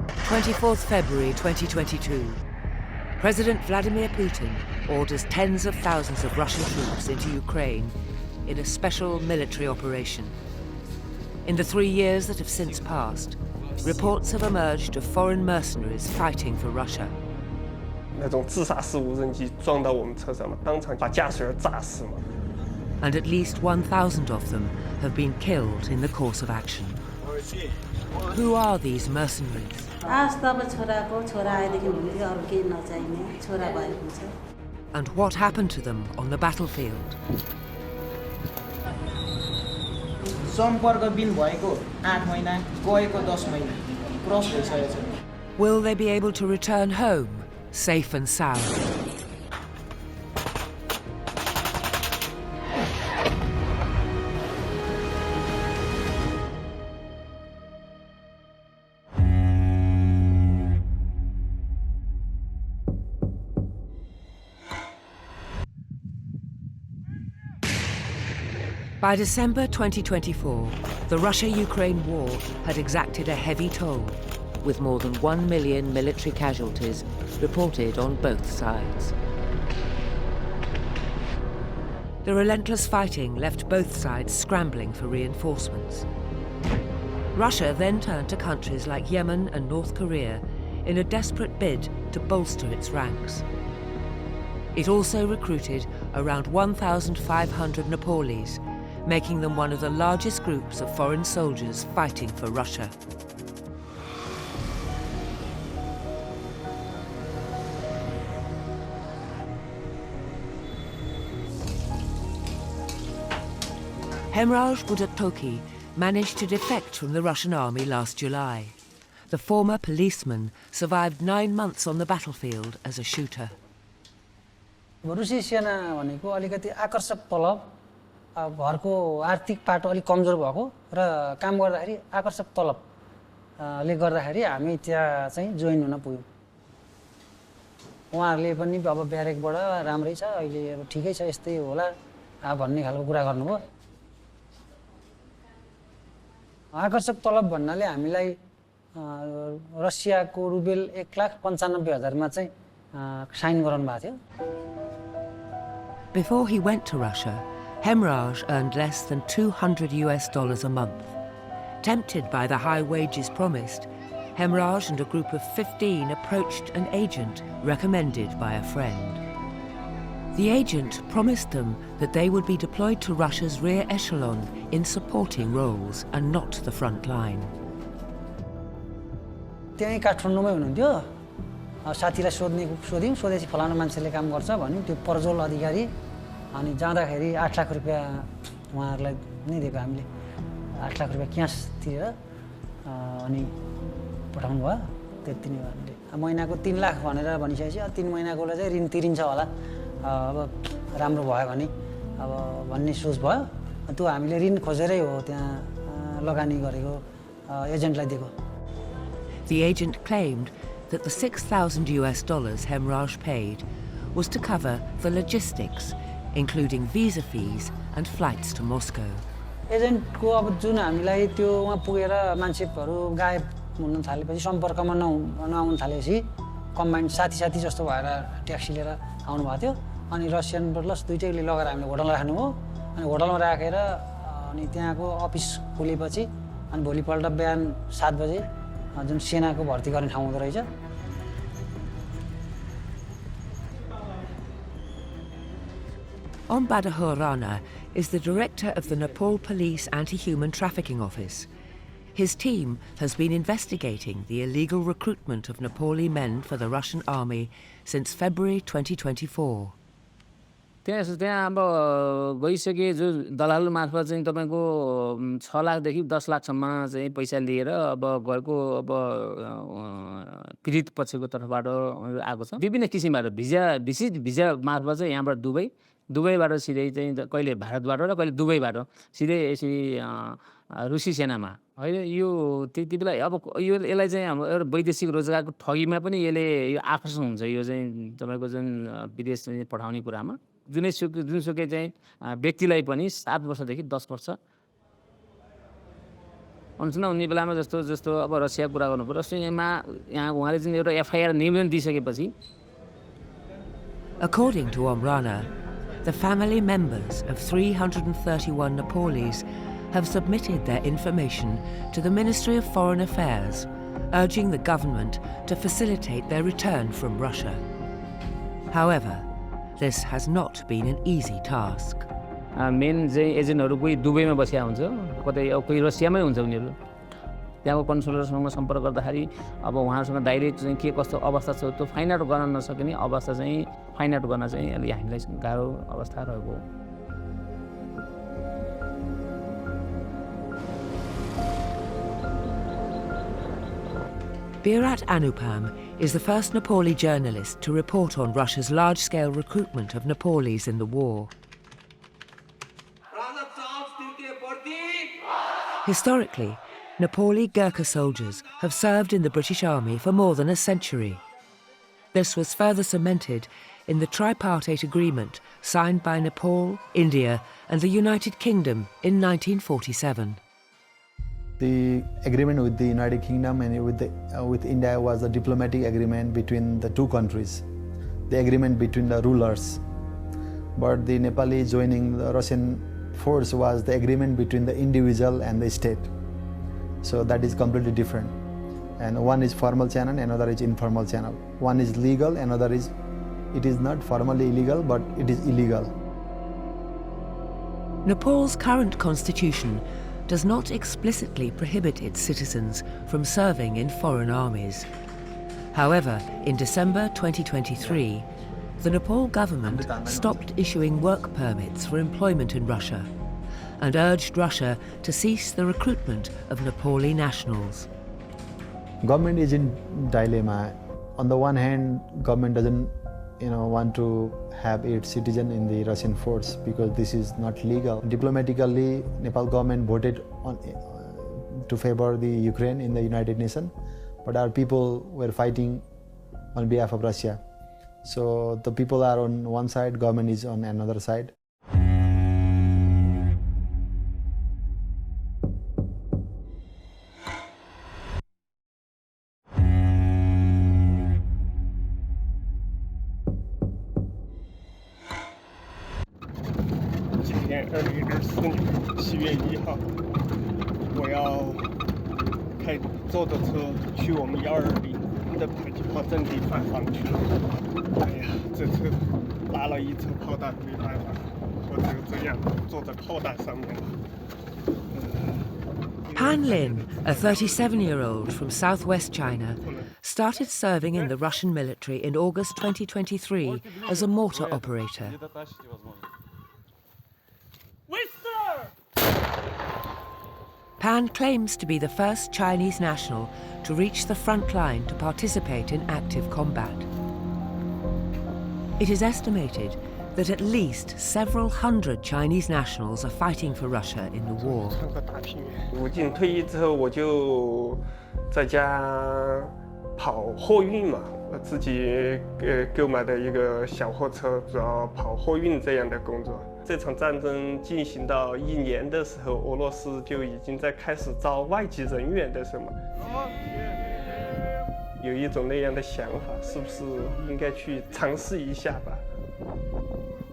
24th February 2022. President Vladimir Putin orders tens of thousands of Russian troops into Ukraine in a special military operation. In the 3 years that have since passed, reports have emerged of foreign mercenaries fighting for Russia. 那种自杀式无人机撞到我们车上嘛，当场把驾驶员炸死嘛。 And at least 1,000 of them have been killed in the course of action. Who are these mercenaries? And what happened to them on the battlefield? Will they be able to return home safe and sound? By December 2024, the Russia-Ukraine war had exacted a heavy toll, with more than 1 million military casualties reported on both sides. The relentless fighting left both sides scrambling for reinforcements. Russia then turned to countries like Yemen and North Korea in a desperate bid to bolster its ranks. It also recruited around 1,500 Nepalis, making them one of the largest groups of foreign soldiers fighting for Russia. Hemraj Budatoki managed to defect from the Russian army last July. The former policeman survived 9 months on the battlefield as a shooter. रुसी सेना भनेको अलिकति आकर्षक तलब घरको आर्थिक पाटो अलि कमजोर भएको र काम गर्दाखेरि आकर्षक तलब ले गर्दाखेरि हामी त्यहाँ चाहिँ जोइन हुन पुग्यौं उहाँहरुले पनि अब ब्यारेकबाट राम्रै छ अहिले अब ठिकै छ यस्तै होला भन्ने खालको कुरा गर्नुभयो आकर्षक तलब भन्नाले हामीलाई रसियाको रुबेल 1,95,000 मा चाहिँ साइन गराउनु भएको थियो Before he went to Russia, Hemraj earned less than $200 a month. Tempted by the high wages promised, Hemraj and a group of 15 approached an agent recommended by a friend. The agent promised them that they would be deployed to Russia's rear echelon in supporting roles and not the front line. त्यही काठमाडौँमै हुनुहुन्थ्यो साथीलाई सोध्यौं सोधेपछि फलाना मान्छेले काम गर्छ भन्यो त्यो परजोल अधिकारी अनि जाँदाखेरि 8 लाख रुपैयाँ उहाँहरुलाई नै दिएको हामीले 8 लाख रुपैयाँ क्याश तिरेर अनि पठाउनु भयो त्यति नै हामीले महिनाको 3 लाख भनेर भनिसकेपछि 3 महिनाकोलाई चाहिँ ऋण तिरिन्छ होला अब राम्रो भयो भने अब भन्ने सोच भयो त्यो हामीले ऋण खोजेरै हो त्यहाँ लगानी गरेको एजेन्टलाई दिएको The agent claimed that the $6,000 Hemraj paid was to cover the logistics, including visa fees and flights to Moscow. Agent को अब जुन हामीलाई त्यो वहाँ पुगेर मान्छेहरु गायब हुन थालेपछि सम्पर्कमा नआउन थालेपछि कम्बाइन्ड साथी जस्तो भएर ट्याक्सी लिएर आउनु भएको थियो अनि रसियन प्लस दुईटैले लगेर हामीले होटलमा राख्नु हो अनि होटलमा राखेर अनि त्यहाँको अफिस खोलेपछि अनि भोलिपल्ट बिहान 7 बजे जुन सेनाको भर्ती गर्ने ठाउँ हुँदो रहेछ Ombadahur Rana is the director of the Nepal Police Anti-Human Trafficking Office. His team has been investigating the illegal recruitment of Nepali men for the Russian army since February 2024. त्यहाँ अब गइसके जो दलाल मार्फत चाहिँ तपाईको 6 लाख देखि 10 लाख सम्म चाहिँ पैसा लिएर अब गएको अब पीडित पक्षको तर्फबाट आएको छ विभिन्न किसिमबाट भिजा मार्फत चाहिँ यहाँबाट दुबईबाट सिधै चाहिँ कहिले भारतबाट र कहिले दुबईबाट सिधै यसरी रुसी सेनामा हैन यो त्यति बेला अब यो यसलाई चाहिँ हाम्रो एउटा वैदेशिक रोजगारको ठगीमा पनि यसले यो आकर्षण हुन्छ यो चाहिँ तपाईको जुन विदेश पठाउने कुरामा जुनसुकै चाहिँ व्यक्तिलाई पनि 7 वर्षदेखि 10 वर्ष अनुसन्धान हुने बेलामा जस्तो अब रसियाको कुरा गर्नु पर्यो रसियामा यहाँ उहाँले चाहिँ एउटा एफआइआर निवेदन दिइसकेपछि According to Omrana, the family members of 331 Nepalis have submitted their information to the Ministry of Foreign Affairs, urging the government to facilitate their return from Russia. However, this has not been an easy task. Main चाहिँ एजेन्टहरू कोही दुबईमा बसिया हुन्छ कतै अब कोही रसियामै हुन्छ उनीहरू त्यहाँको कन्सुलरसँग सम्पर्क गर्दाखेरि अब उहाँहरूसँग डाइरेक्ट चाहिँ के कस्तो अवस्था छ त्यो फाइन्ड आउट गर्न नसक्ने अवस्था चाहिँ फाइन्ड आउट गर्न चाहिँ अलि हामीलाई गाह्रो अवस्था रहेको हो Virat Anupam is the first Nepali journalist to report on Russia's large-scale recruitment of Nepalis in the war. Historically, Nepali Gurkha soldiers have served in the British Army for more than a century. This was further cemented in the tripartite agreement signed by Nepal, India and the United Kingdom in 1947. The agreement with the United Kingdom and with India was a diplomatic agreement between the two countries, the agreement between the rulers. But the Nepali joining the Russian force was the agreement between the individual and the state. So that is completely different. And one is formal channel, another is informal channel. One is legal, another is, it is not formally illegal, but it is illegal. Nepal's current constitution does not explicitly prohibit its citizens from serving in foreign armies. However, in December 2023, the Nepal government stopped issuing work permits for employment in Russia and urged Russia to cease the recruitment of Nepali nationals. Government is in dilemma. On the one hand, government doesn't want to have its citizen in the Russian force because this is not legal. Diplomatically, Nepal government voted to favor the Ukraine in the United Nations, but our people were fighting on behalf of Russia. So the people are on one side, government is on another side. Pan Lin, a 37-year-old from southwest China, started serving in the Russian military in August 2023 as a mortar operator. Pan claims to be the first Chinese national to reach the front line to participate in active combat. It is estimated that at least several hundred Chinese nationals are fighting for Russia in the war. 武警退役之后，我就在家跑货运嘛，自己购买的一个小货车，主要跑货运这样的工作。这场战争进行到1年的时候，俄罗斯就已经在开始招外籍人员的时候嘛，有一种那样的想法，是不是应该去尝试一下吧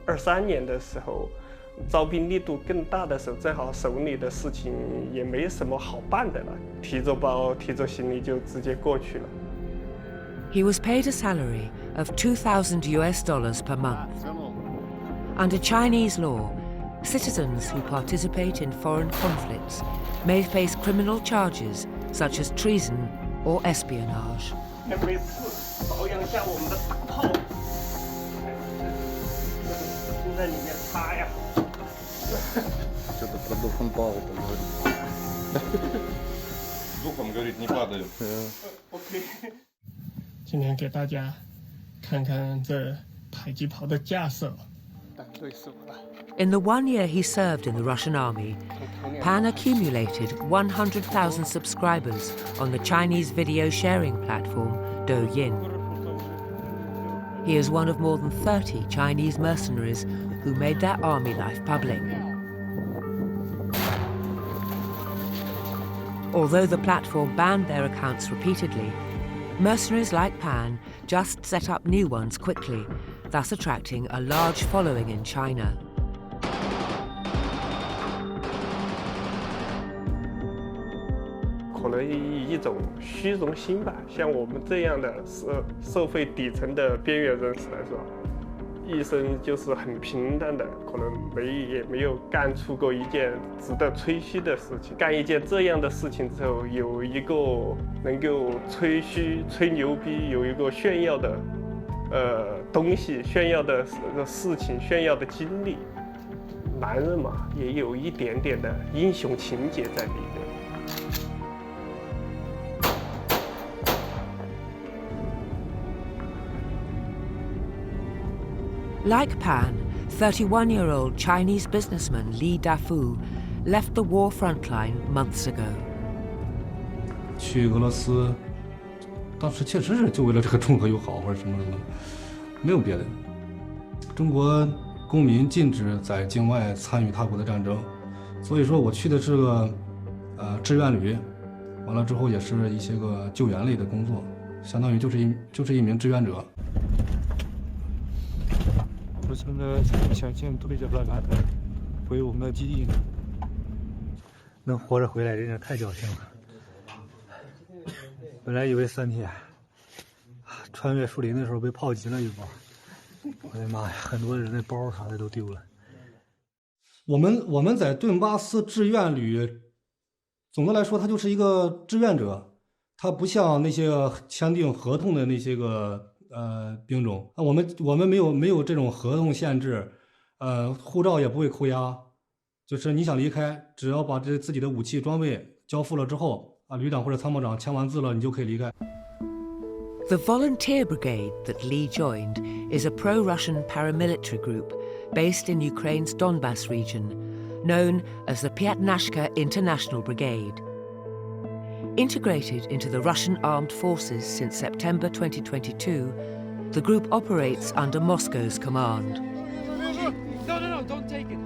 ？23年的时候，招兵力度更大的时候，正好手里的事情也没什么好办的了，提着包、提着行李就直接过去了。He was paid a salary of $2,000 per month. Under Chinese law, citizens who participate in foreign conflicts may face criminal charges such as treason or espionage. 每次保养一下我们的炮，就在里面擦呀。Что-то про духом плавает, говорит. Духом, говорит, не падают. OK， 今天给大家看看这迫击炮的架设。 In the 1 year he served in the Russian army, Pan accumulated 100,000 subscribers on the Chinese video sharing platform Douyin. He is one of more than 30 Chinese mercenaries who made their army life public. Although the platform banned their accounts repeatedly, mercenaries like Pan just set up new ones quickly, thus attracting a large following in China. 可能一种虚荣心吧，像我们这样的社会底层的边缘人士来说，一生就是很平淡的，可能也没有干出过一件值得吹嘘的事情。干一件这样的事情之后，有一个能够吹嘘、吹牛逼，有一个炫耀的东西，炫耀的事情，炫耀的经历。男人嘛，也有一点点的英雄情节在里面。 Like Pan, 31-year-old Chinese businessman Li Dafu left the war frontline months ago. 去俄罗斯，当时确实是就为了这个中俄友好或者什么什么，没有别的。中国公民禁止在境外参与他国的战争，所以说我去的是个志愿旅，完了之后也是一些个救援类的工作，相当于就是一名志愿者。 我现在想先推着来回我们的基地。能活着回来真是太侥幸了。本来以为3天，穿越树林的时候被炮击了一波。我的妈呀，很多人的包啥的都丢了。我们在顿巴斯志愿旅，总的来说，他就是一个志愿者，他不像那些签订合同的那些个。 兵种啊，我们没有这种合同限制，护照也不会扣押，就是你想离开，只要把自己的武器装备交付了之后，啊，旅长或者参谋长签完字了，你就可以离开。The volunteer brigade that Li joined is a pro-Russian paramilitary group based in Ukraine's Donbas region, known as the Pyatnashka International Brigade. Integrated into the Russian armed forces since September 2022, the group operates under Moscow's command. No, don't take it.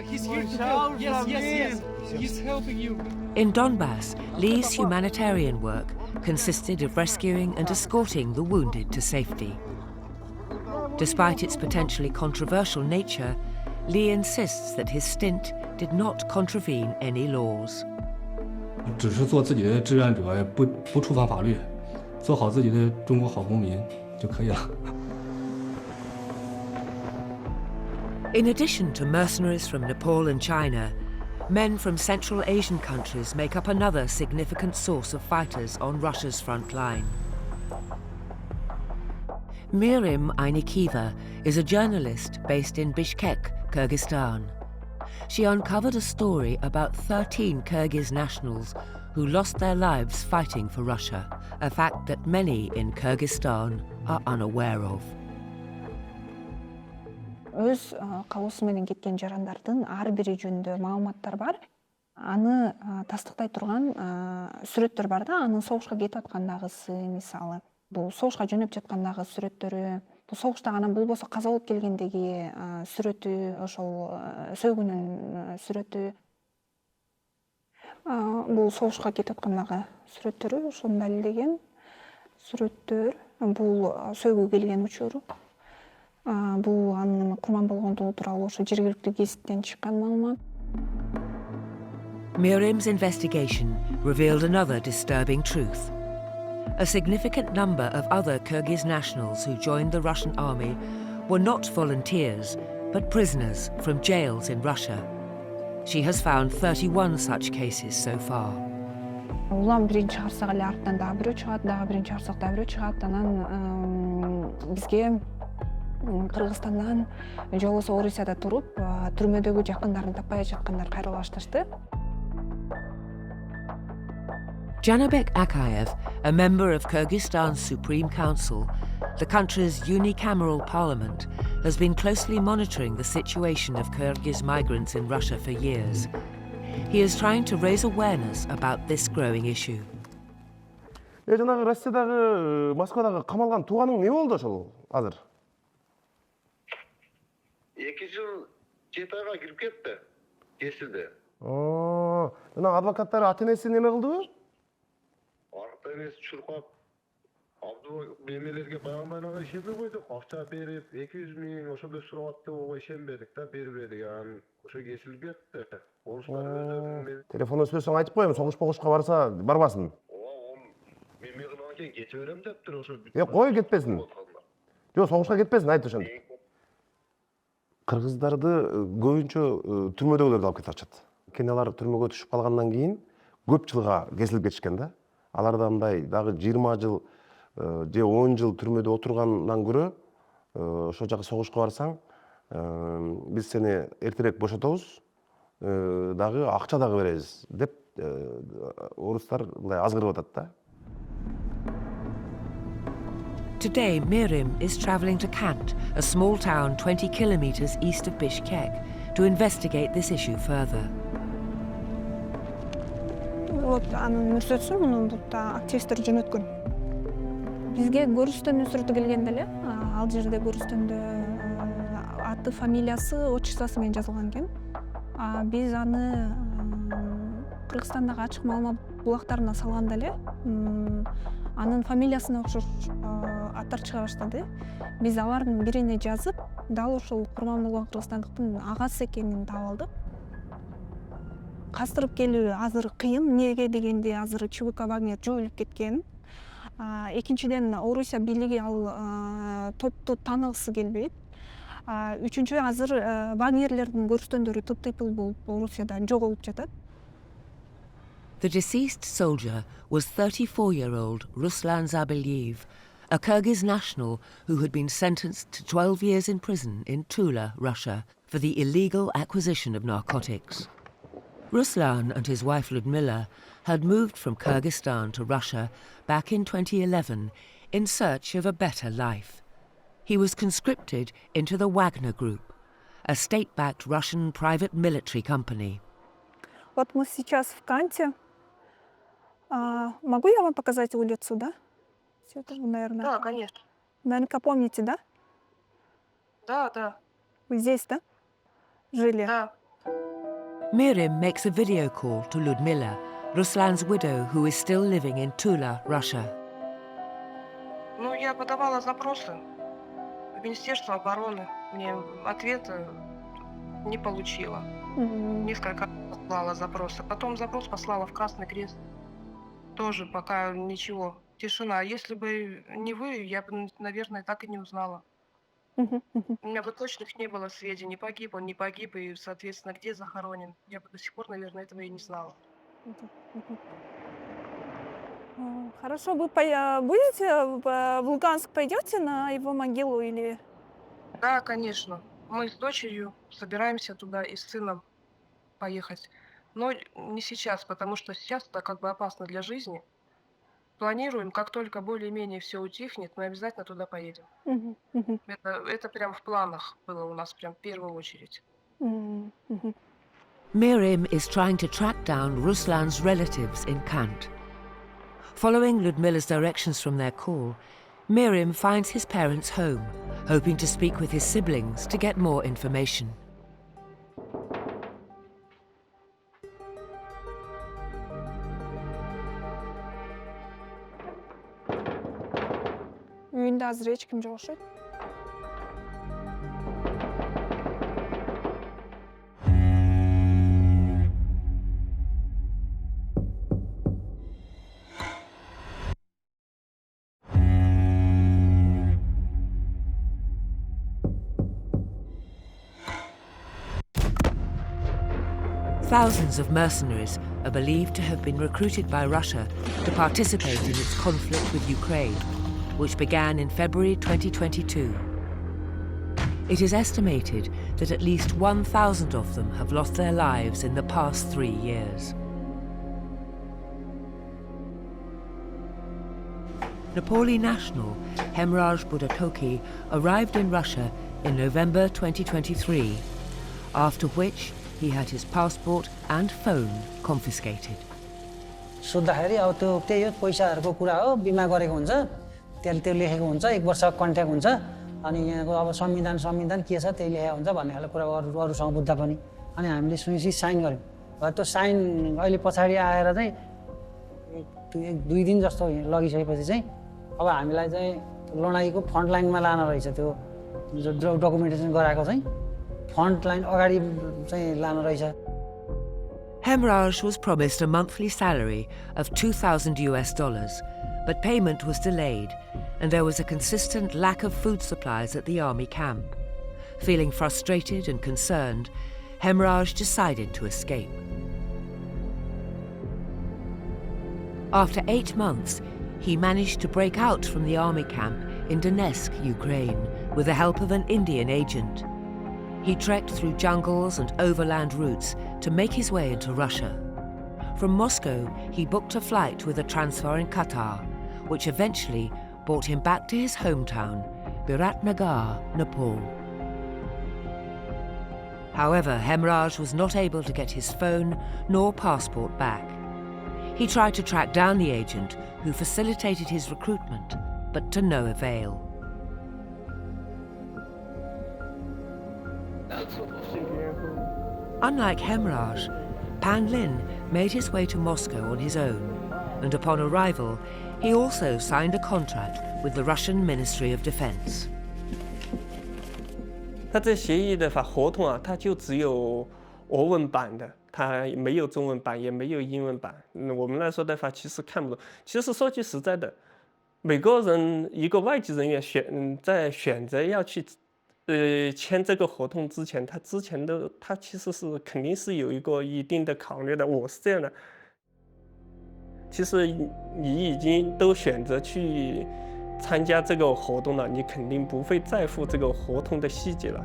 He's here to help. Yes. He's helping you. In Donbas, Li's humanitarian work consisted of rescuing and escorting the wounded to safety. Despite its potentially controversial nature, Li insists that his stint did not contravene any laws. 只是做自己的志愿者，也不触犯法律，做好自己的中国好公民就可以了。In addition to mercenaries from Nepal and China, men from Central Asian countries make up another significant source of fighters on Russia's front line. Mirim Aynikiva is a journalist based in Bishkek, Kyrgyzstan. She uncovered a story about 13 Kyrgyz nationals who lost their lives fighting for Russia, a fact that many in Kyrgyzstan are unaware of. Өз калоосу менен кеткен жарандардын ар бири жөнүндө маалыматтар бар. Аны тастыктай турган сүрөттөр бар да, анын согушка кетип аткандагысы мисалы. Бул согушка жөнөп жаткандагы сүрөттөрү, бул согушта анан болбосо каза болуп келгендеги сүрөтү, ошол сөөгүнүн сүрөтү. Бул согушка кетип аткандагы сүрөттөрү, ошону далилдеген сүрөттөр. Бул сөөгү келген учуру. Бул анын курман болгондугу тууралуу ошо жергиликтүү гезиттен чыккан маалымат. Mirim's investigation revealed another disturbing truth. A significant number of other Kyrgyz nationals who joined the Russian army were not volunteers, but prisoners from jails in Russia. She has found 31 such cases so far. Улам биринчи чыгарсак эле арттан дагы бирөө чыгат, дагы биринчи чыгарсак дагы бирөө чыгат. Анан бизге Кыргызстандан же болбосо Орусияда туруп, түрмөдөгү жакындарын таппай жаткандар кайрылыштырды. Janabek Akayev, a member of Kyrgyzstan's Supreme Council, the country's unicameral parliament, has been closely monitoring the situation of Kyrgyz migrants in Russia for years. He is trying to raise awareness about this growing issue. жанагы Россиядагы, Москвадагы камалган тууганың эмне болду ошол азыр? 2 жыл 7 айга кирип кетти. Кесилди. Жана адвокаттары ата-энеси неме кылдыбы? Hatta enes çurkap Abdu memelerge bağımlanaga işepe koyduk. Akça berip 200 ming oşonda suratты ого işenbedik da berbedik. Yani oşo kesilip ketти. Oruslar özü Telefonda söylesең айтып коем, согуш богушка барса барбасын. мен мыгынан кейін кете берем дептир ошо. Кой кетпесин. Жок, согушка кетпесин, айт ошондо. Кыргыздарды көбүнчө түрмөдөгүлөрдү алып кетип атышат. Кийин алар түрмөгө түшүп калгандан кийин көп жылга кесилип кетишкен да. Аларда мындай дагы 20 жыл же 10 жыл түрмөдө отургандан көрө ошол жака согушка барсаң, биз сени эртерээк бошотобуз, дагы акча дагы беребиз деп орустар мындай азгырып атат да. Today, Mirim is travelling to Kant, a small town 20 kilometers east of Bishkek, to investigate this issue further. Вот анын мүрсөтсү мунун бутта активисттер жөнөткөн. Бизге көрүстөн мүрсөтү келгенде эле, ал жерде көрүстөндө аты, фамилиясы, отчествосы менен жазылган экен. Биз аны Кыргызстандагы ачык маалымат булактарына салганда эле анын фамилиясына окшош аттар чыга баштады. Биз алардын бирине жазып, дал ошол курмандуу болгон кыргызстандыктын агасы экенин таап алдык. Кастырып келүү азыр кыйын, эмнеге дегенде азыр ЧВК Вагнер жоюлуп кеткен. Экинчиден, Орусия бийлиги ал топту тааныгысы келбейт. Үчүнчү, азыр Вагнерлердин көрүстөндөрү тып-тыйпыл болуп Орусияда жоголуп жатат. The deceased soldier was 34-year-old Ruslan Zabilyev, a Kyrgyz national who had been sentenced to 12 years in prison in Tula, Russia, for the illegal acquisition of narcotics. Ruslan and his wife Ludmila had moved from Kyrgyzstan to Russia back in 2011 in search of a better life. He was conscripted into the Wagner Group, a state-backed Russian private military company. Вот мы сейчас в Канте. Могу я вам показать улицу, да? Все это, наверное. Да, конечно. Наверняка помните, да? Да, да. Вы здесь, да? Жили? Да. Mirim makes a video call to Ludmila, Ruslan's widow, who is still living in Tula, Russia. Ну, я подавала запросы в Министерство обороны. Мне ответа не получила. Несколько раз послала запросы. Потом запрос послала в Красный Крест. Тоже пока ничего. Тишина. Если бы не вы, я бы, наверное, так и не узнала. У меня бы точных не было сведений, погиб он, не погиб, и, соответственно, где захоронен. Я бы до сих пор, наверное, этого и не знала. Хорошо, вы будете в Луганск, пойдете на его могилу или... Да, конечно. Мы с дочерью собираемся туда и с сыном поехать. Но не сейчас, потому что сейчас это как бы опасно для жизни. Планируем, как только более-менее все утихнет, мы обязательно туда поедем. Это прям в планах было у нас, прям в первую очередь. Mirim is trying to track down Ruslan's relatives in Kant. Following Ludmila's directions from their call, Mirim finds his parents' home, hoping to speak with his siblings to get more information. Үйүндө азыр эч ким жок окшойт. Thousands of mercenaries are believed to have been recruited by Russia to participate in its conflict with Ukraine, which began in February 2022. It is estimated that at least 1,000 of them have lost their lives in the past 3 years. Nepali national Hemraj Budatoki arrived in Russia in November 2023, after which he had his passport and phone confiscated. सोद्धाखेरि अब त्यो त्यही हो पैसाहरुको कुरा हो बीमा गरेको हुन्छ त्यहाँ त्यो लेखेको हुन्छ 1 वर्ष कन्ट्र्याक्ट हुन्छ अनि यहाँको अब संविधान के छ त्यही लेखेको हुन्छ भन्ने खाले कुरा अरुसँग बुझ्दा पनि अनि हामीले सुनिसी साइन गर्यौं र त्यो साइन अहिले पछाडी आएर चाहिँ दुई दिन जस्तो लगिसकेपछि चाहिँ अब हामीलाई चाहिँ लडाइँको फ्रन्ट लाइनमा लान रहेछ त्यो जो डकुमेन्टेसन गराएको चाहिँ फ्रन्ट लाइन अगाडि चाहिँ लान रहेछ Hemraj was promised a monthly salary of $2,000, but payment was delayed, and there was a consistent lack of food supplies at the army camp. Feeling frustrated and concerned, Hemraj decided to escape. After 8 months, he managed to break out from the army camp in Donetsk, Ukraine, with the help of an Indian agent. He trekked through jungles and overland routes to make his way into Russia. From Moscow, he booked a flight with a transfer in Qatar, which eventually brought him back to his hometown, Biratnagar, Nepal. However, Hemraj was not able to get his phone nor passport back. He tried to track down the agent who facilitated his recruitment, but to no avail. Unlike Hemraj, Pan Lin made his way to Moscow on his own, and upon arrival, he also signed a contract with the Russian Ministry of Defense. 他这协议的合同啊，它就只有俄文版的，它没有中文版，也没有英文版。我们来说的话，其实看不懂。其实说句实在的，每个人一个外籍人员在选择要去签这个合同之前，他其实是肯定是有一定的考虑的。我是这样的，其实你已经都选择去参加这个活动了，你肯定不会在乎这个合同的细节了。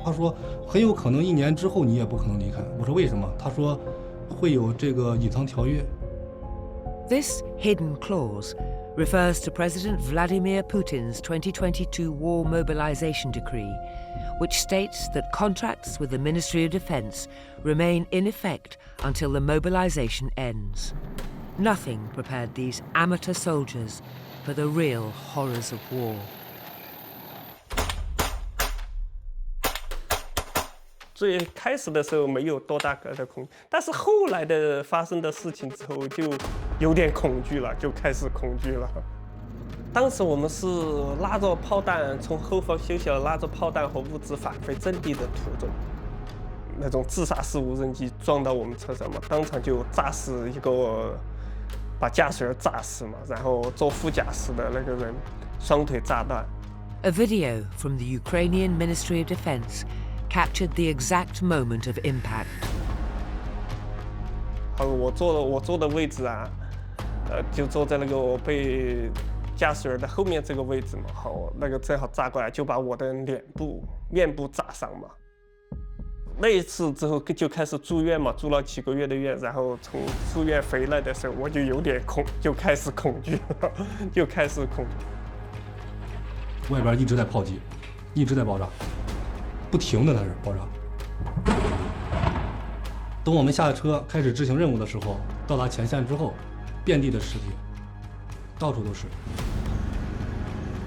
他说很有可能1年之后你也不可能离开。我说为什么？他说会有这个隐藏条约。This hidden clause refers to President Vladimir Putin's 2022 war mobilization decree, which states that contracts with the Ministry of Defense remain in effect until the mobilization ends. Nothing prepared these amateur soldiers for the real horrors of war. 最开始的时候没有多大的恐惧，但是后来的发生的事情之后就有点恐惧了，就开始恐惧了。当时我们是拉着炮弹从后方休息了，拉着炮弹和物资返回阵地的途中，那种自杀式无人机撞到我们车上嘛，当场就炸死一个，把驾驶员炸死嘛，然后坐副驾驶的那个人双腿炸断。A video from the Ukrainian Ministry of Defense captured the exact moment of impact. 我坐的位置啊，就坐在那个我被驾驶员的后面这个位置嘛，好，那个正好炸过来，就把我的面部炸伤嘛。那一次之后就开始住院嘛，住了几个月的院，然后从住院回来的时候，我就有点就开始恐惧了，就开始恐惧。外边一直在炮击，一直在爆炸。不停的，它是爆炸。等我们下车开始执行任务的时候，到达前线之后，遍地的尸体，到处都是。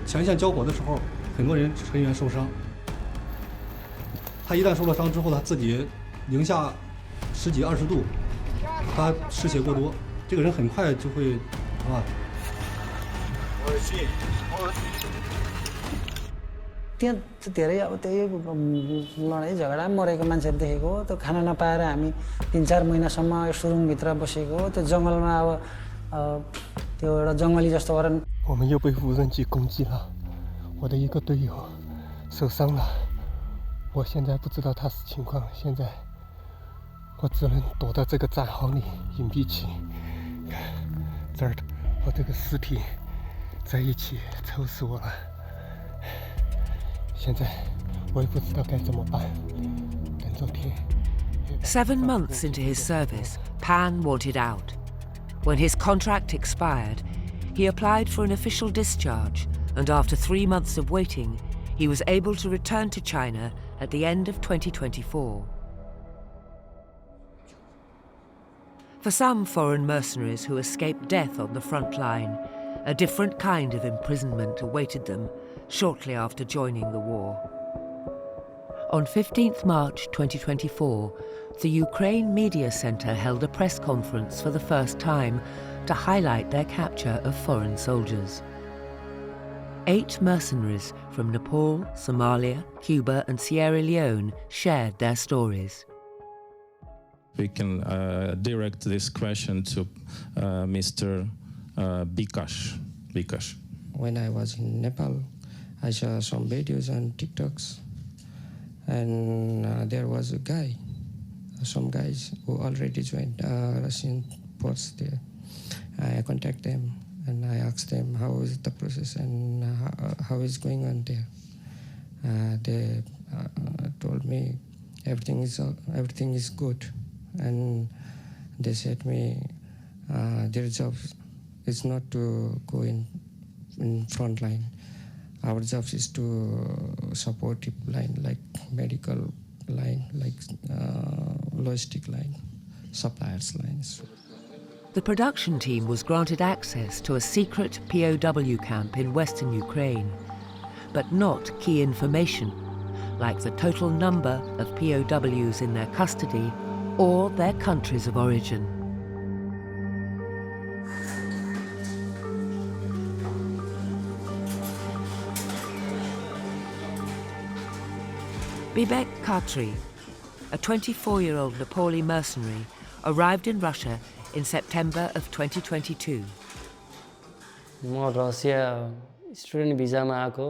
前线交火的时候，很多人员受伤。他一旦受了伤之后，他自己零下10几20度，他失血过多，这个人很快就会啊。त्यहाँ धेरै अब त्यही लडाइँ झगडा मरेको मान्छेहरू देखेको त्यो खाना नपाएर हामी 3-4 महिनासम्म सुरुङभित्र बसेको त्यो जङ्गलमा अब त्यो एउटा जङ्गली जस्तो गरेर 我们又被无人机攻击了，我的一个队友受伤了，我现在不知道他死情况，现在我只能躲到这个战壕里隐蔽起，这儿和这个尸体在一起，愁死我了。现在我也不知道该怎么办，等昨天。7 months into his service, Pan wanted out. When his contract expired, he applied for an official discharge, and after 3 months of waiting, he was able to return to China at the end of 2024. For some foreign mercenaries who escaped death on the front line, A different kind of imprisonment awaited them shortly after joining the war. On 15th March 2024, the Ukraine Media Center held a press conference for the first time to highlight their capture of foreign soldiers. 8 mercenaries from Nepal, Somalia, Cuba and Sierra Leone shared their stories. We can direct this question to Mr. Bikash. When I was in Nepal, I saw some videos on TikToks, and there was some guys who already joined Russian force there. I contacted them and I asked them how is the process and how is going on there. They told me everything is good, and they said me their job is not to go in front line. Our job is to support line like medical line, like logistic line, suppliers lines. The production team was granted access to a secret POW camp in western Ukraine, but not key information, like the total number of POWs in their custody or their countries of origin. Bibek Khatri, a 24-year-old Nepali mercenary, arrived in Russia in September of 2022. म रसिया student भिजामा आएको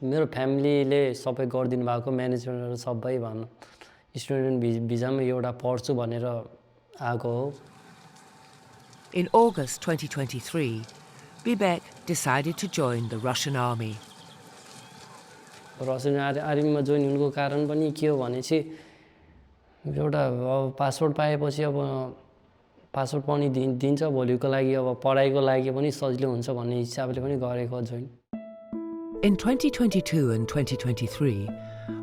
मेरो फ्यामिलीले सबै गरिदिनु भएको म्यानेजमेन्टहरु सबै भन्न student भिजामा एउटा पढ्छु भनेर आएको हो. In August 2023, Bibek decided to join the Russian army. Russian आर्मीमा जोइन हुनुको कारण पनि के हो भने चाहिँ एउटा पासपोर्ट पाएपछि अब पासपोर्ट पनि दिन्छ भोलिको लागि अब पढाइको लागि पनि सजिलो हुन्छ भन्ने हिसाबले पनि गरेको join. In 2022 and 2023,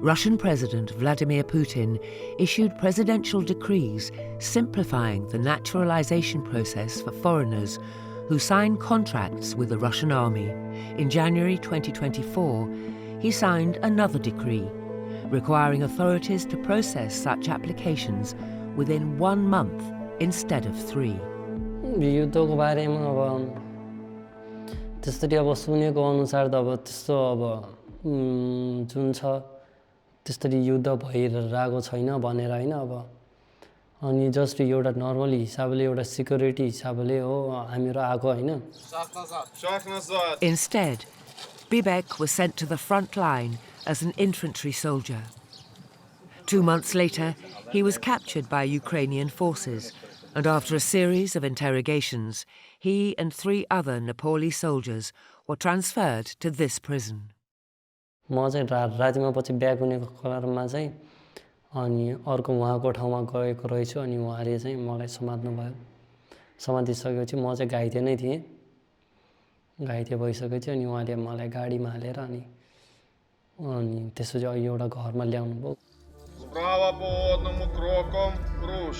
Russian President Vladimir Putin issued presidential decrees simplifying the naturalization process for foreigners who sign contracts with the Russian army. In January 2024, he signed another decree requiring authorities to process such applications within 1 month instead of 3. युद्धको बारेमा अब त्यसरी अब सुनेको अनुसार त अब त्यस्तो अब जुन छ त्यसरी युद्ध भइरहेको छैन भनेर हैन अब अनि जस्ट एउटा नर्मल हिसाबले एउटा सिक्युरिटी हिसाबले हो हामीहरु आको हैन. Instead, Bibek was sent to the front line as an infantry soldier. 2 months later, he was captured by Ukrainian forces, and after a series of interrogations, he and 3 other Nepali soldiers were transferred to this prison. म चाहिँ रातिमा पछि back हुनेको कलरमा चाहिँ अनि अर्को उहाँको ठाउँमा गएको रहेछु अनि उहाँले चाहिँ मलाई समात्नु भयो. समातिसकेपछि म चाहिँ घाइते नै थिएँ. घाइते भइसकेपछि अनि उहाँले मलाई गाडीमा हालेर अनि त्यसपछि एउटा घरमा ल्याउनु भयो. Справа по одному кроком руш.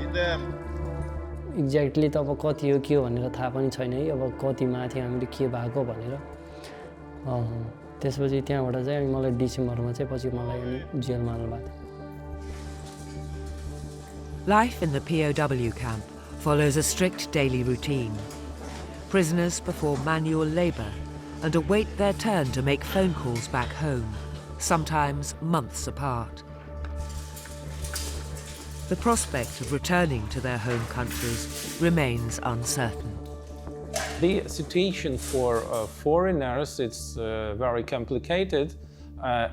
Идем. एक्ज्याक्टली त अब कति हो के हो भनेर थाहा पनि छैन है. अब कति माथि हामीले के भएको भनेर त्यसपछि त्यहाँबाट चाहिँ अनि मलाई डिसेम्बरमा चाहिँ पछि मलाई अनि जेलमा हाल्नु भएको. Life in the POW camp follows a strict daily routine. Prisoners perform manual labor and await their turn to make phone calls back home, sometimes months apart. The prospect of returning to their home countries remains uncertain. The situation for foreigners is very complicated.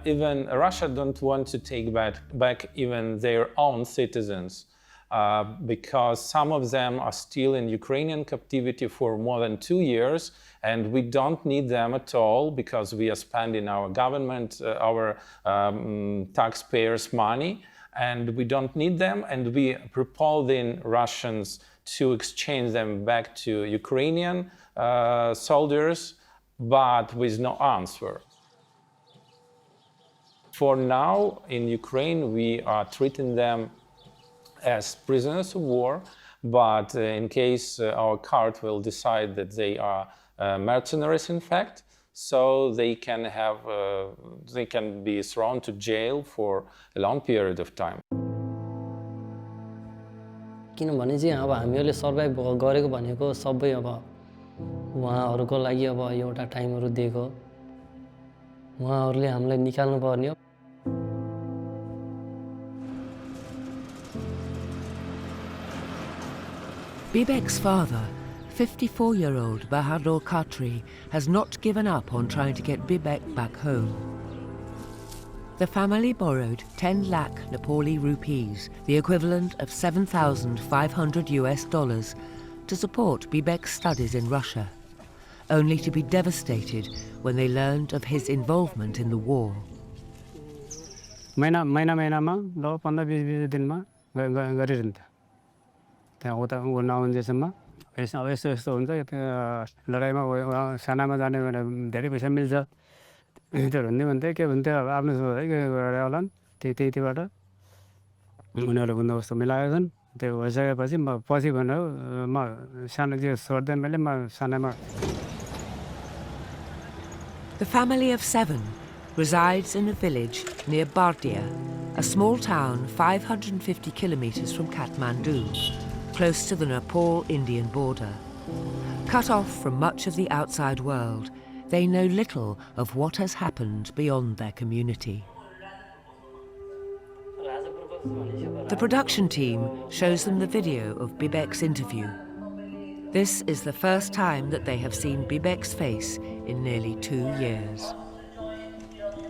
Even Russia don't want to take back even their own citizens because some of them are still in Ukrainian captivity for more than 2 years, and we don't need them at all because we are spending our government, our taxpayers' money, and we don't need them, and we proposing Russians to exchange them back to Ukrainian soldiers, but with no answer. For now, in Ukraine, we are treating them as prisoners of war, but in case our court will decide that they are mercenaries, in fact, so they can be thrown to jail for a long period of time. किनभने चाहिँ अब हामीहरूले survive गरेको भनेको सबै अब उहाँहरूको लागि अब एउटा टाइमहरू दिएको उहाँहरूले हामीलाई निकाल्नु पर्ने हो. Bibek's father, 54-year-old Bahadur Khatri, has not given up on trying to get Bibek back home. The family borrowed 10 lakh Nepali rupees, the equivalent of $7,500 to support Bibek's studies in Russia, only to be devastated when they learned of his involvement in the war. महिनामा ल 15-20 दिनमा गरिरहन्छ त्यहाँ उता नआउन्जेसम्म अब यस्तो हुन्छ लडाइँमा सानामा जाने भने धेरै पैसा मिल्छ त्यो भन्ने भन्थे के भन्थ्यो अब आफ्नो है गरेर होला त्यहीबाट उनीहरूले बन्दोबस्त मिलाएका छन् त्यो भइसकेपछि म पछि भनेर म सानो त्यो छोड्दै मैले म सानामा. The family of 7 resides in a village near Bardia, a small town 550 kilometers from Kathmandu, close to the Nepal-Indian border. Cut off from much of the outside world, they know little of what has happened beyond their community. The production team shows them the video of Bibek's interview. This is the first time that they have seen Bibek's face in nearly 2 years.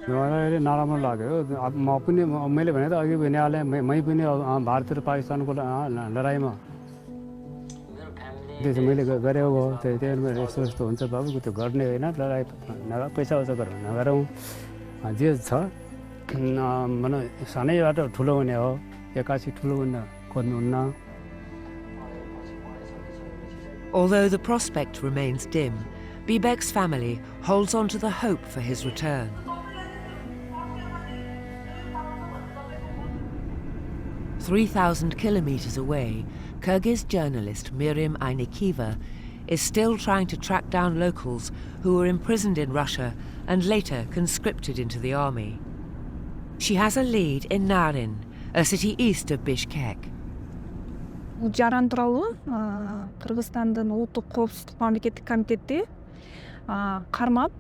नराम्रो लाग्यो म पनि मैले भने त अघि भनिहालेँ मै पनि भारत र पाकिस्तानको लडाइँमा त्यो चाहिँ मैले गरेको हो त्यही मेरो यस्तो हुन्छ बाबु त्यो गर्ने होइन लडाइँ पैसा उसा गरेर नगरौँ जे छ मन सानैबाट ठुलो हुने हो एकासी ठुलो हुन खोज्नुहुन्न. Although the prospect remains dim, Bibek's family holds on to the hope for his return. "3,000 kilometers away, Kyrgyz journalist Miriam Aynekiva is still trying to track down locals who were imprisoned in Russia and later conscripted into the army. She has a lead in Narin, a city east of Bishkek. Жаран тууралуу Кыргызстандын улуттук коопсуздук мамлекеттик комитети кармап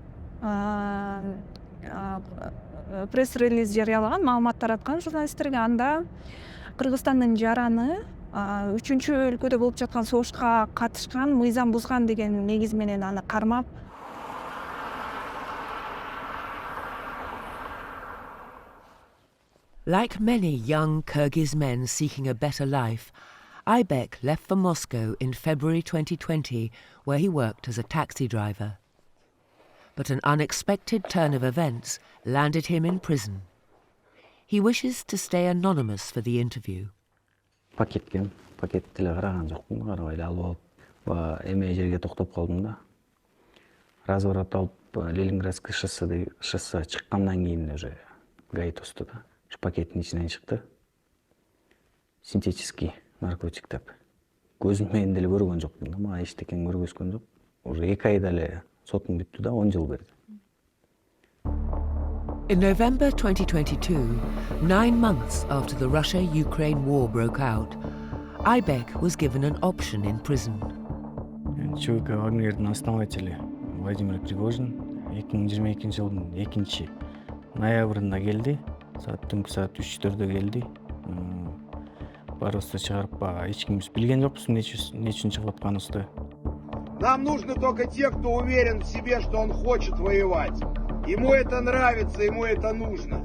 пресс-релиз жарыялаган, маалымат тараткан журналисттерге. Анда Кыргызстандын жараны 3-чү өлкөдө болуп жаткан согушка катышкан, мыйзам бузган деген негиз менен аны кармап. Like many young Kyrgyz men seeking a better life, Aybek left for Moscow in February 2020, where he worked as a taxi driver. But an unexpected turn of events landed him in prison. He wishes to stay anonymous for the interview. Paketken, pakettiler караган жокмун, карабайлы алып алып, эме жерге токтоп калдым да. Разворот алып Ленинградский шоссе чыккандан кийин уже гаи тосту да. Пакеттин ичинен чыкты. Синтетический наркотик деп. Көзүм менен деле көргөн жокмун да, мага эчтекен көргөзгөн жок. Уже 2 айда эле сотум бүттү да, 10 жыл берди. In November 2022, 9 months after the Russia-Ukraine war broke out, Aybek was given an option in prison. ЧВК Вагнердин основателі Владимир Пригожин 2022 жылдын 2 ноябрында келди. Түнкү саат 3-4-дө келди. Барыбызды чыгарып бага эч кимибиз билген жокпуз эмне үчүн чыгып атканыбызды. Нам нужны только те, кто уверен в себе, что он хочет воевать. Ему это нравится, ему это нужно.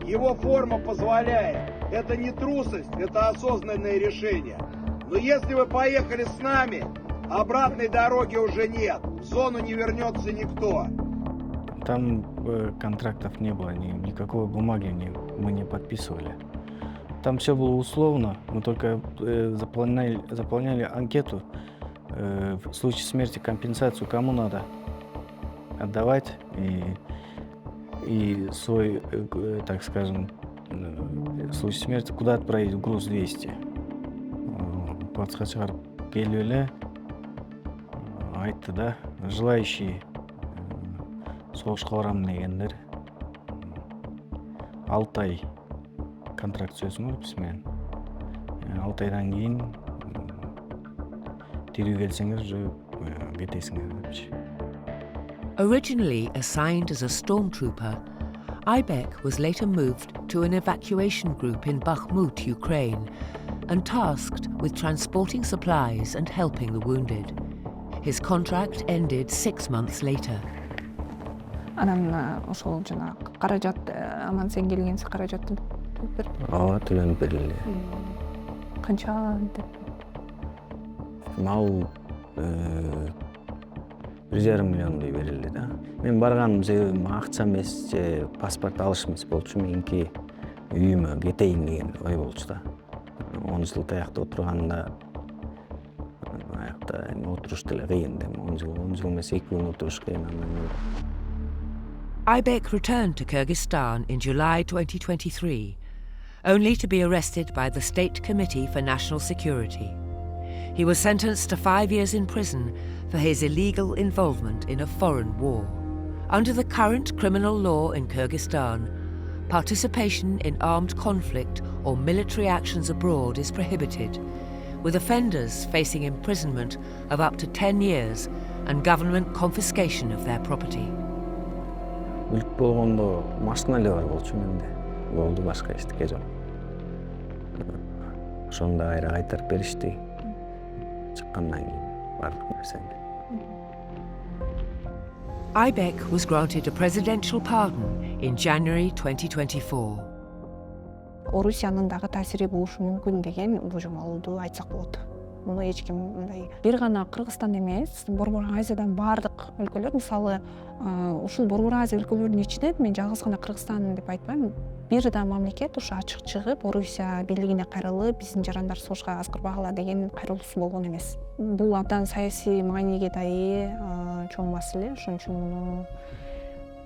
Его форма позволяет. Это не трусость, это осознанное решение. Но если вы поехали с нами, обратной дороги уже нет. В зону не вернется никто. Там контрактов не было, никакой бумаги мы не подписывали. Там все было условно, мы только заполняли анкету. В случае смерти компенсацию кому надо отдавать и свой, так скажем, в случае смерти куда отправить груз 200. эвакуацияга чыгарып келип эле айтты да, желающий согушка барам дегендер 6 ай контракт түзөсүңөр биз менен. 6 айдан кийин тирүү келсеңер уже кетесиңер депчи. Originally assigned as a stormtrooper, Aybek was later moved to an evacuation group in Bakhmut, Ukraine, and tasked with transporting supplies and helping the wounded. His contract ended 6 months later. Анан ошол жана каражат аман сен келгенсе каражатты бир. Ооба, төлөнүп берилди. Канча деп? Мал 1,5 миллиондой берилди да. Мен барганым себебим акча эмес же паспорт алыш эмес болчу, меники үйүмө кетейин деген ой болчу да. 10 жыл таякта отурганда аякта отуруш деле кыйын да. 10 жыл эмес 2 күн отуруш кыйын. Aybek returned to Kyrgyzstan in July 2023, only to be arrested by the State Committee for National Security. He was sentenced to 5 years in prison for his illegal involvement in a foreign war. Under the current criminal law in Kyrgyzstan, participation in armed conflict or military actions abroad is prohibited, with offenders facing imprisonment of up to 10 years and government confiscation of their property. Үлүп болгондо машина эле бар болчу менде. Болду, башка эчтеке жок. Ошондо кайра кайтарып беришти. Чыккандан кийин бардык нерсемди. Aybek was granted a presidential pardon in January 2024. Орусиянын дагы таасири болушу мүмкүн деген божомолду айтсак болот. Муну эч ким мындай бир гана Кыргызстан эмес, Борбор Азиядан бардык өлкөлөр, мисалы, ушул Борбор Азия өлкөлөрүнүн ичинен мен жалгыз гана Кыргызстан деп айтпайм, бир да мамлекет ушу ачык чыгып, Орусия бийлигине кайрылып, биздин жарандар согушка аскарбагыла деген кайрылуусу болгон эмес. Бул абдан саясий мааниге дайы чоң маселе, ошон үчүн муну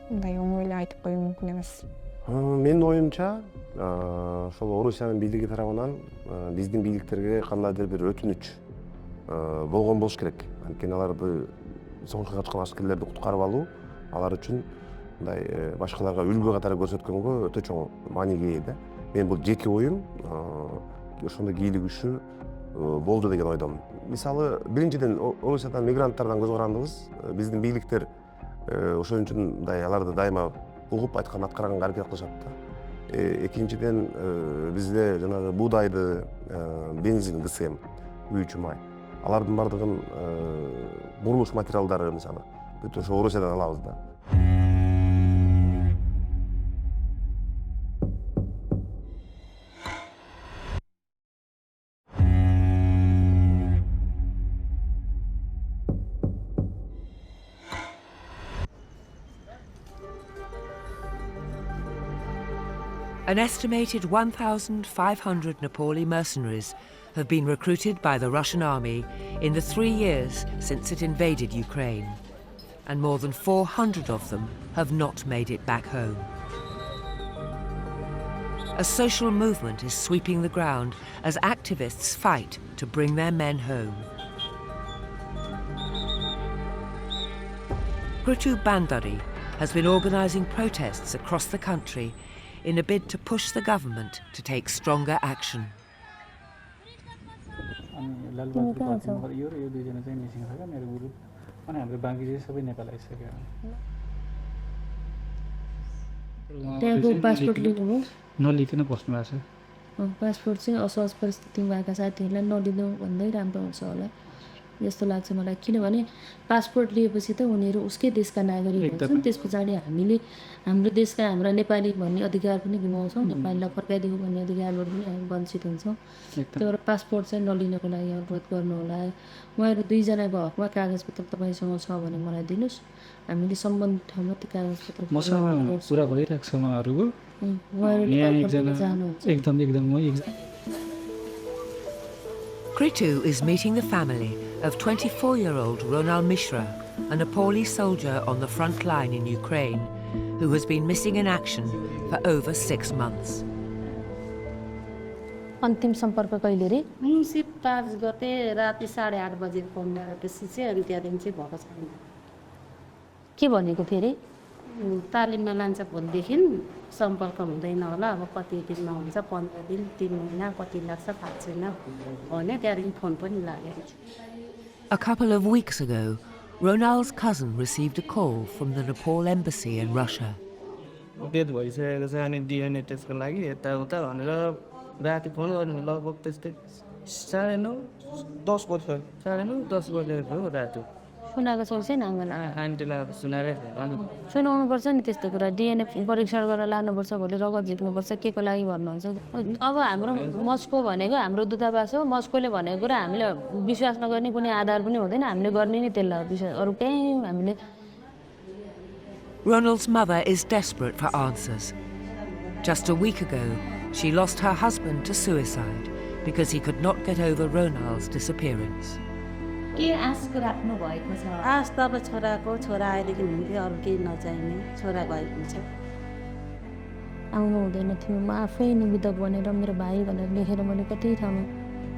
мындай оңой эле айтып коюу мүмкүн эмес. Менин оюмча, ошол Орусиянын бийлиги тарабынан биздин бийликтерге кандайдыр бир өтүнүч болгон болуш керек. Анткени аларды согушка катышкан аскерлерди куткарып алуу алар үчүн мындай башкаларга үлгү катары көрсөткөнгө өтө чоң мааниге ээ да. Мен бул жеке оюм, ошондой кийлигишүү болду деген ойдомун. Мисалы, биринчиден Орусиядан мигранттардан көз карандыбыз. Биздин бийликтер ошон үчүн мындай аларды дайыма угуп айткан аткарганга аракет кылышат да. Экинчиден бизде жанагы буудайды, бензин, ГСМ, күйүүчү май. Алардын бардыгын курулуш материалдары мисалы бүт ошо Орусиядан алабыз да. An estimated 1,500 Nepali mercenaries have been recruited by the Russian army in the 3 years since it invaded Ukraine, and more than 400 of them have not made it back home. A social movement is sweeping the ground as activists fight to bring their men home. Kritu Bandari has been organising protests across the country in a bid to push the government to take stronger action. Passport लिनु नलिकन बस्नु भएको छ। Passport चाहिँ असहज परिस्थितिमा भएका साथीहरूलाई नलिनु भन्दै राम्रो हुन्छ होला जस्तो लाग्छ मलाई, किनभने पासपोर्ट लिएपछि त उनीहरू उसकै देशका नागरिक हुन्छन्, त्यस पछाडि हामीले हाम्रो देशका हाम्रा नेपाली भन्ने अधिकार पनि गुमाउँछौँ, नेपालीलाई फर्काइदिनु भन्ने अधिकारबाट पनि हामी वञ्चित हुन्छौँ। त्यही भएर पासपोर्ट चाहिँ नलिनको लागि अनुरोध गर्नु होला। उहाँहरू दुईजनाको हकमा कागजपत्र तपाईँसँग छ भने मलाई दिनुहोस्, हामीले सम्बन्धित ठाउँमा त्यो कागजपत्र मसँग पुरा भइरहेको छ उहाँहरूको। Kritu is meeting the family of 24-year-old Ronal Mishra, a Nepali soldier on the front line in Ukraine, who has been missing in action for over 6 months. अन्तिम सम्पर्क कहिले रे? मुसी 5 गते राति 8:30 बजे फोन गरेपछि चाहिँ अनि त्यहाँदेखि चाहिँ भएको छैन। के भनेको फेरि? तालिममा लान्छ भोलिदेखि सम्पर्क हुँदैन होला, अब कति दिनमा हुन्छ, 15 दिन 3 महिना कति लाग्छ थाहा छैन भने त्यहाँदेखि फोन पनि लागेन। A couple of weeks ago, Ronald's cousin received a call from the Nepal embassy in Russia. Death भइसकेको छ अनि डिएनए टेस्टको लागि यताउता भनेर राति फोन गर्नु लगभग त्यस्तै 9:30 10 बज्यो 9:30 10 बजेको हो राति। सुनाएको छैन आन्टीलाई सुनाएरै सुनाउनुपर्छ नि त्यस्तो कुरा। डिएनए परीक्षण गरेर लानुपर्छ, भोलि रगत झिक्नुपर्छ, के को लागि भन्नुहुन्छ? अब हाम्रो मस्को भनेको हाम्रो दूतावास हो, मस्कोले भनेको कुरा हामीले विश्वास नगर्ने कुनै आधार पनि हुँदैन, हामीले गर्ने नि त्यसलाई विश्वास। अरू कहीँ हामीले Ronald's mother is desperate for answers. Just a week ago, she lost her husband to suicide because he could not get over Ronald's disappearance. के आश राख्नु भएको छ? आश त अब छोराको छोरा आएदेखि हुन्थ्यो, अरू केही नचाहिने छोरा भएको छ। आउनु हुँदैन थियो, म आफै निमित्त बनेर मेरो भाइ भनेर लेखेर मैले कति ठाउँमा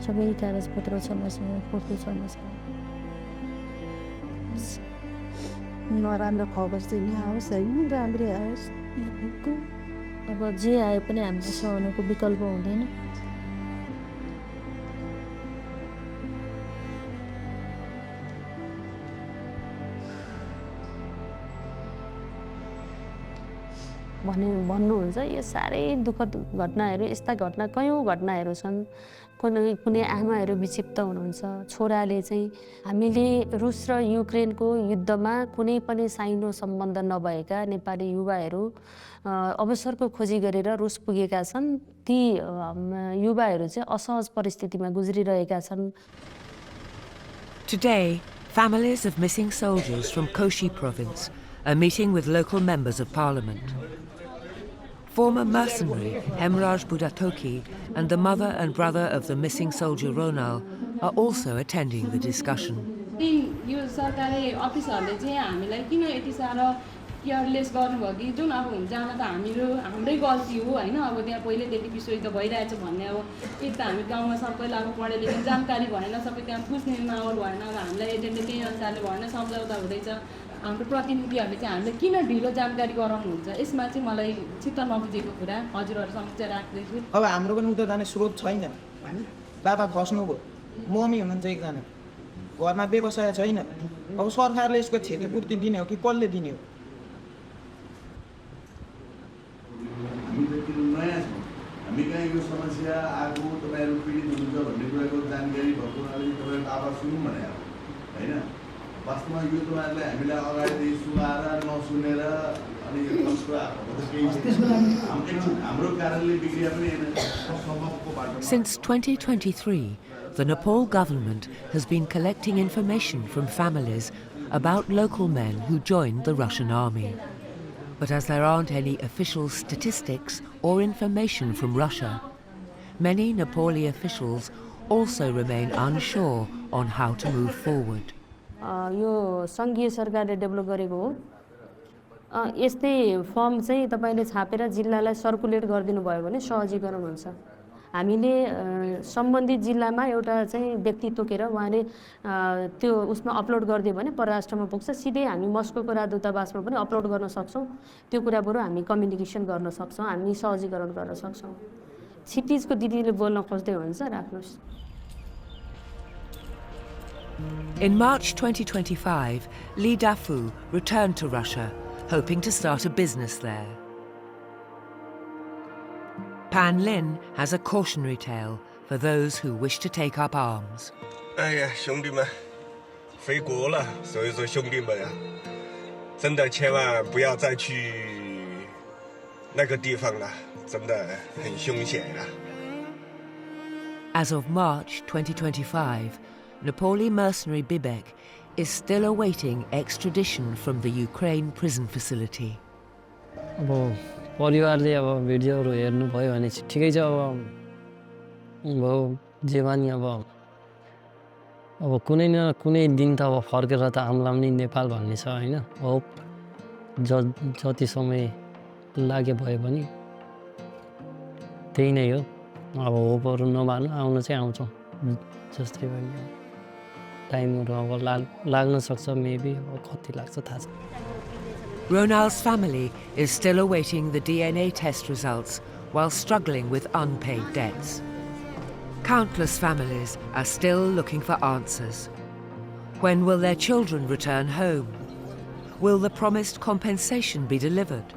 सबै कागजपत्र छ मसँग, फोटो छ मसँग। नराम्रो खबर चाहिँ नआओस् होइन, राम्रै आओस्। अब जे आए पनि हामीले सहनुको विकल्प हुँदैन। भन्नुहुन्छ यो साह्रै दुःखद घटनाहरू, यस्ता घटना कयौँ घटनाहरू छन्। कुनै आमाहरू विक्षिप्त हुनुहुन्छ, छोराले चाहिँ हामीले रुस र युक्रेनको युद्धमा कुनै पनि साइनो सम्बन्ध नभएका नेपाली युवाहरू अवसरको खोजी गरेर रुस पुगेका छन्। ती युवाहरू चाहिँ असहज परिस्थितिमा गुज्रिरहेका छन्। Today, families of missing soldiers from Koshi province are meeting with local members of parliament. Former mercenary Hemraj Budatoki and the mother and brother of the missing soldier Ronald are also attending the discussion. यो सरकारी अफिसहरुले चाहिँ हामीलाई किन यति सारो careless गर्नुभयो कि जुन अब जान त हाम्रै गल्ती हो हैन। अब त्यहाँ पहिलेदेखि विषय त भइरहेछ भन्ने अब एक त हामी गाउँमा सबैलाई अब पढे लेखेको जानकारी भएन, सबै त्यहाँ बुझ्ने माहौल भएन, अब हामीलाई एजेन्टले त्यही अनुसारले भएन, सम्झौता हुँदैछ। हाम्रो प्रतिनिधिहरूले चाहिँ हामीले किन ढिलो जानकारी गराउनुहुन्छ, यसमा चाहिँ मलाई चित्त नबुझेको कुरा हजुरहरू समक्ष राख्दैछु। अब हाम्रो पनि उता जाने स्रोत छैन, बाबा खस्नुभयो, मम्मी हुनुहुन्छ एकजना, घरमा व्यवसाय छैन। अब सरकारले यसको क्षतिपूर्ति दिने हो कि कसले दिने हो? हामी कहाँ यो समस्या आगो तपाईहरु पीडित हुनुहुन्छ भन्ने कुराको जानकारी भएको हुनाले तपाईहरुको आवाज सुनौँ भने हैन। वास्तवमा यो तपाईहरुले हामीलाई अगाडिदेखि सुनाएर नसुनेर अनि यो कुरा हाम्रो कारणले बिग्रिया पनि हैन। Since 2023, the Nepal government has been collecting information from families about local men who joined the Russian army. But as there aren't any official statistics or information from Russia, many Nepali officials also remain unsure on how to move forward. यो संघीय सरकारले develop गरेको हो। यस्तै firm चाहिँ तपाईले छापेर जिल्लालाई circulate गरिदिनु भयो भने सहजीकरण हुन्छ। हामीले सम्बन्धित जिल्लामा एउटा चाहिँ व्यक्ति तोकेर उहाँले त्यो उसमा अपलोड गरिदियो भने परराष्ट्रमा पुग्छ। सिधै हामी मस्कोको राजदूतावासमा पनि अपलोड गर्न सक्छौं। त्यो कुराबाट हामी कम्युनिकेसन गर्न सक्छौं, हामी सहजीकरण गर्न सक्छौं। क्षितिजको दिदीले बोल्न खोज्दै हुन्छ, राख्नुस्। In March 2025, Li Dafu returned to Russia, hoping to start a business there. Pan Lin has a cautionary tale for those who wish to take up arms. 哎呀，兄弟们，回国了，所以说兄弟们啊，真的千万不要再去那个地方了，真的很凶险啊。As of March 2025, Nepali mercenary Bibek is still awaiting extradition from the Ukraine prison facility. अब परिवारले अब भिडियोहरू हेर्नुभयो भने चाहिँ ठिकै छ। अब जे पनि अब कुनै न कुनै दिन त अब फर्केर त आउँला नि नेपाल भन्ने छ हैन। होप जति समय लागे भए पनि त्यही नै हो। अब होपहरू नमार्नु आउनु चाहिँ आउँछौँ जस्तै भयो टाइमहरू अब लाग्न सक्छ मेबी अब कति लाग्छ थाहा छैन Ronald's family is still awaiting the DNA test results while struggling with unpaid debts. Countless families are still looking for answers. When will their children return home? Will the promised compensation be delivered?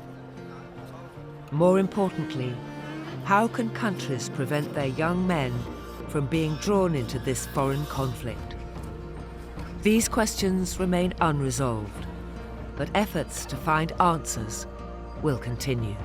More importantly, how can countries prevent their young men from being drawn into this foreign conflict? These questions remain unresolved, but efforts to find answers will continue.